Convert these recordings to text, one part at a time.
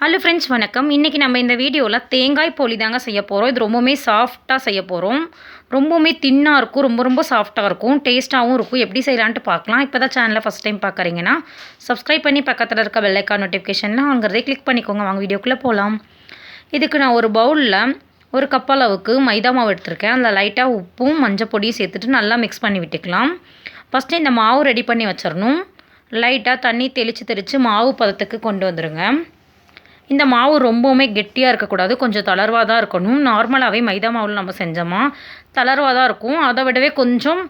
Hello friends வணக்கம். இன்றைக்கி நம்ம இந்த வீடியோவில் தேங்காய் போலி தாங்க செய்ய போகிறோம். இது ரொம்பவுமே சாஃப்டாக செய்ய போகிறோம். ரொம்பவுமே தின்னாக இருக்கும், ரொம்ப சாஃப்டாக இருக்கும், டேஸ்ட்டாகவும் இருக்கும். எப்படி செய்யலான்ட்டு பார்க்கலாம். இப்போ தான் சேனலை ஃபஸ்ட் டைம் பார்க்குறீங்கன்னா சப்ஸ்கிரைப் பண்ணி பக்கத்தில் இருக்க பெல் ஐக்கான் நோட்டிஃபிகேஷன்லாம் அங்கிறதே கிளிக் பண்ணிக்கோங்க. வாங்க வீடியோக்குள்ளே போகலாம். இதுக்கு நான் ஒரு பவுலில் ஒரு கப் அளவுக்கு மைதா மாவு எடுத்திருக்கேன். அதில் லைட்டாக உப்பும் மஞ்சள் பொடியும் சேர்த்துட்டு நல்லா மிக்ஸ் பண்ணி விட்டுக்கலாம். ஃபஸ்ட்டு இந்த மாவு ரெடி பண்ணி வச்சிடணும். லைட்டாக தண்ணி தெளித்து மாவு பதத்துக்கு கொண்டு வந்துடுங்க. இந்த மாவு ரொம்பவுமே கெட்டியாக இருக்கக்கூடாது, கொஞ்சம் தளர்வாக தான் இருக்கணும். நார்மலாகவே மைதா மாவில் நம்ம செஞ்சோமா தளர்வாக தான் இருக்கும். அதை விடவே கொஞ்சம்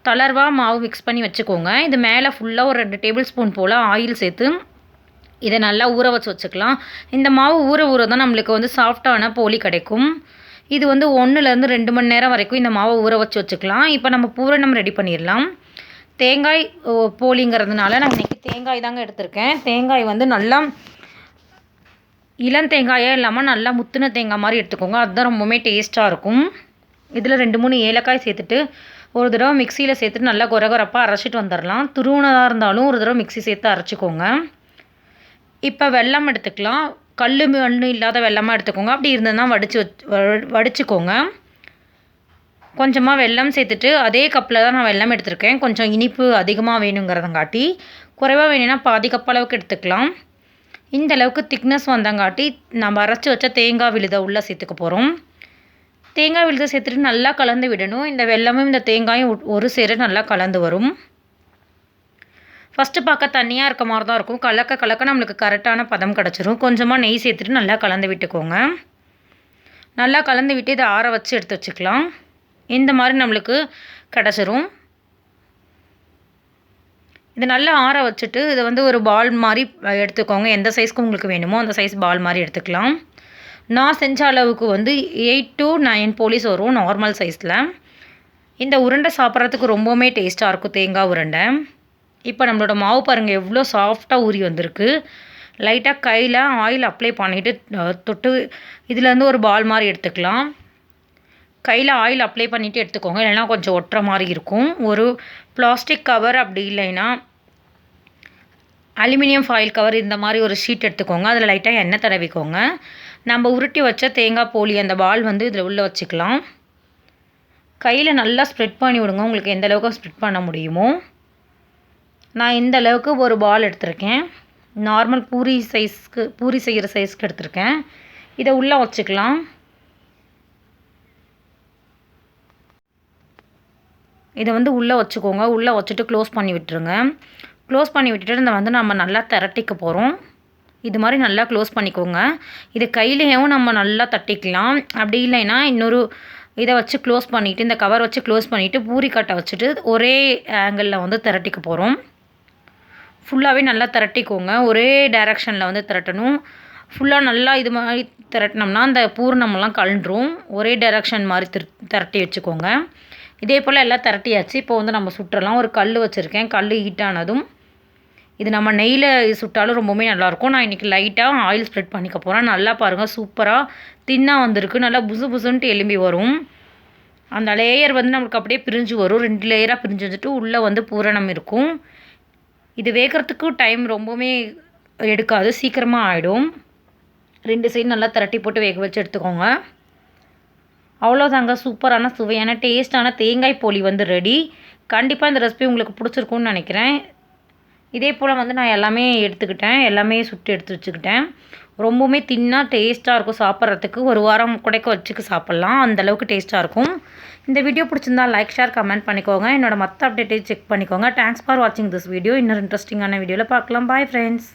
தளர்வாக மாவு மிக்ஸ் பண்ணி வச்சுக்கோங்க. இது மேலே ஃபுல்லாக ஒரு 2 டேபிள் ஸ்பூன் போல் ஆயில் சேர்த்து இதை நல்லா ஊற வச்சுக்கலாம். இந்த மாவு ஊற தான் நம்மளுக்கு சாஃப்டான போலி கிடைக்கும். இது 1லேருந்து 2 மணி நேரம் வரைக்கும் இந்த மாவை ஊற வச்சுக்கலாம். இப்போ நம்ம பூரணம் ரெடி பண்ணிடலாம். தேங்காய் போலிங்கிறதுனால நான் இன்றைக்கி தேங்காய் தாங்க எடுத்திருக்கேன். தேங்காய் நல்லா இளந்தேங்காயாக இல்லாமல் நல்லா முத்தின தேங்காய் மாதிரி எடுத்துக்கோங்க. அதுதான் ரொம்பவுமே டேஸ்ட்டாக இருக்கும். இதில் 2-3 ஏலக்காய் சேர்த்துட்டு ஒரு தடவை மிக்சியில் சேர்த்துட்டு நல்லா கொரகொரப்பாக அரைச்சிட்டு வந்துடலாம். துருவனதாக இருந்தாலும் ஒரு தடவை மிக்சி சேர்த்து அரைச்சிக்கோங்க. இப்போ வெல்லம் எடுத்துக்கலாம். மண் இல்லாத வெல்லமாக எடுத்துக்கோங்க. அப்படி இருந்ததுன்னா வடிச்சுக்கோங்க. கொஞ்சமாக வெல்லம் சேர்த்துட்டு அதே கப்பில் தான் நான் வெல்லம் எடுத்திருக்கேன். கொஞ்சம் இனிப்பு அதிகமாக வேணுங்கிறதங்காட்டி குறைவாக வேணும்னா பாதி கப் அளவுக்கு எடுத்துக்கலாம். இந்த அளவுக்கு திக்னஸ் வந்தங்காட்டி நம்ம அரைச்சி வச்ச தேங்காய் விழுதை உள்ளே சேர்த்துக்க போகிறோம். தேங்காய் விழுதை சேர்த்துட்டு நல்லா கலந்து விடணும். இந்த வெல்லமும் இந்த தேங்காயும் ஒரு சேர நல்லா கலந்து வரும். ஃபஸ்ட்டு பார்க்க தண்ணியாக இருக்க மாதிரி தான் இருக்கும். கலக்க நம்மளுக்கு கரெக்டான பதம் கிடச்சிரும். கொஞ்சமாக நெய் சேர்த்துட்டு நல்லா கலந்து விட்டுக்கோங்க. நல்லா கலந்து விட்டு இதை ஆற வச்சு எடுத்து வச்சுக்கலாம். இந்த மாதிரி நம்மளுக்கு கிடச்சிரும். இது நல்லா ஆற வச்சுட்டு இதை ஒரு பால் மாதிரி எடுத்துக்கோங்க. எந்த சைஸ்க்கு உங்களுக்கு வேணுமோ அந்த சைஸ் பால் மாதிரி எடுத்துக்கலாம். நான் செஞ்ச அளவுக்கு 8 to 9 போலிஸ் வரும் நார்மல் சைஸில். இந்த உருண்டை சாப்பிட்றதுக்கு ரொம்பவுமே டேஸ்ட்டாக இருக்கும், தேங்காய் உருண்டை. இப்போ நம்மளோட மாவு பாருங்கள் எவ்வளோ சாஃப்டாக ஊறி வந்திருக்கு. லைட்டாக கையில் ஆயில் அப்ளை பண்ணிவிட்டு தொட்டு இதுலேருந்து ஒரு பால் மாதிரி எடுத்துக்கலாம். கையில் ஆயில் அப்ளை பண்ணிவிட்டு எடுத்துக்கோங்க, இல்லைன்னா கொஞ்சம் ஒட்டுற மாதிரி இருக்கும். ஒரு பிளாஸ்டிக் கவர் அப்படி இல்லைன்னா அலுமினியம் ஃபாயில் கவர் இந்த மாதிரி ஒரு ஷீட் எடுத்துக்கோங்க. அதில் லைட்டாக எண்ணெய் தடவிக்கோங்க. நம்ம உருட்டி வச்ச தேங்காய் போலி அந்த பால் இதில் உள்ளே வச்சுக்கலாம். கையில் நல்லா ஸ்ப்ரெட் பண்ணி விடுங்க, உங்களுக்கு எந்த அளவுக்கு ஸ்ப்ரெட் பண்ண முடியுமோ. நான் இந்த அளவுக்கு ஒரு பால் எடுத்திருக்கேன். நார்மல் பூரி செய்கிற சைஸ்க்கு எடுத்திருக்கேன். இதை உள்ளே வச்சுக்கலாம். இதை உள்ளே வச்சுக்கோங்க. உள்ளே வச்சுட்டு க்ளோஸ் பண்ணி விட்டுருங்க. க்ளோஸ் பண்ணி விட்டுட்டு இந்த நம்ம நல்லா திரட்டிக்க போகிறோம். இது மாதிரி நல்லா க்ளோஸ் பண்ணிக்கோங்க. இது கையிலையும் நம்ம நல்லா தட்டிக்கலாம். அப்படி இல்லைன்னா இன்னொரு இதை வச்சு க்ளோஸ் பண்ணிவிட்டு இந்த கவர் வச்சு க்ளோஸ் பண்ணிவிட்டு பூரிக்கட்டை வச்சுட்டு ஒரே ஆங்கிளில் திரட்டிக்க போகிறோம். ஃபுல்லாகவே நல்லா திரட்டிக்கோங்க. ஒரே டைரெக்ஷனில் திரட்டணும். ஃபுல்லாக நல்லா இது மாதிரி திரட்டினோம்னா அந்த பூர்ணமெல்லாம் கலண்டுரும். ஒரே டைரெக்ஷன் மாதிரி திரட்டி வச்சுக்கோங்க. இதே போல் எல்லாம் திரட்டியாச்சு. இப்போ நம்ம சுட்டுறலாம். ஒரு கல் வச்சுருக்கேன். கல் ஹீட்டானதும் இது நம்ம நெய்யில் சுட்டாலும் ரொம்பவுமே நல்லாயிருக்கும். நான் இன்றைக்கி லைட்டாக ஆயில் ஸ்ப்ரெட் பண்ணிக்க போகிறேன். நல்லா பாருங்கள், சூப்பராக தின்னாக வந்திருக்கு. நல்லா புசுன்ட்டு எலும்பி வரும். அந்த லேயர் நம்மளுக்கு அப்படியே பிரிஞ்சு வரும். 2 லேயராக பிரிஞ்சு வந்துட்டு உள்ளே பூரணம் இருக்கும். இது வேகிறதுக்கு டைம் ரொம்பவுமே எடுக்காது, சீக்கிரமாக ஆகிடும். 2 சைடு நல்லா திரட்டி போட்டு வேக வச்சு எடுத்துக்கோங்க. அவ்வளோதாங்க, சூப்பரான சுவையான டேஸ்ட்டான தேங்காய் போலி ரெடி. கண்டிப்பாக இந்த ரெசிபி உங்களுக்கு பிடிச்சிருக்குன்னு நினைக்கிறேன். இதே போல் நான் எல்லாமே எடுத்துக்கிட்டேன், எல்லாமே சுட்டு எடுத்து வச்சுக்கிட்டேன். ரொம்பவுமே தின்னாக டேஸ்ட்டாக இருக்கும். சாப்பிட்றதுக்கு ஒரு வாரம் குடைக்க வச்சுக்க சாப்பிட்லாம், அந்தளவுக்கு டேஸ்ட்டாக இருக்கும். இந்த வீடியோ பிடிச்சிருந்தா லைக், ஷேர், கமெண்ட் பண்ணிக்கோங்க. என்னோட மற்ற அப்டேட்டை செக் பண்ணிக்கோங்க. தேங்க்ஸ் ஃபார் வாட்சிங் திஸ் வீடியோ. இன்னொரு இன்ட்ரெஸ்டிங்கான வீடியோவில் பார்க்கலாம். Bye friends.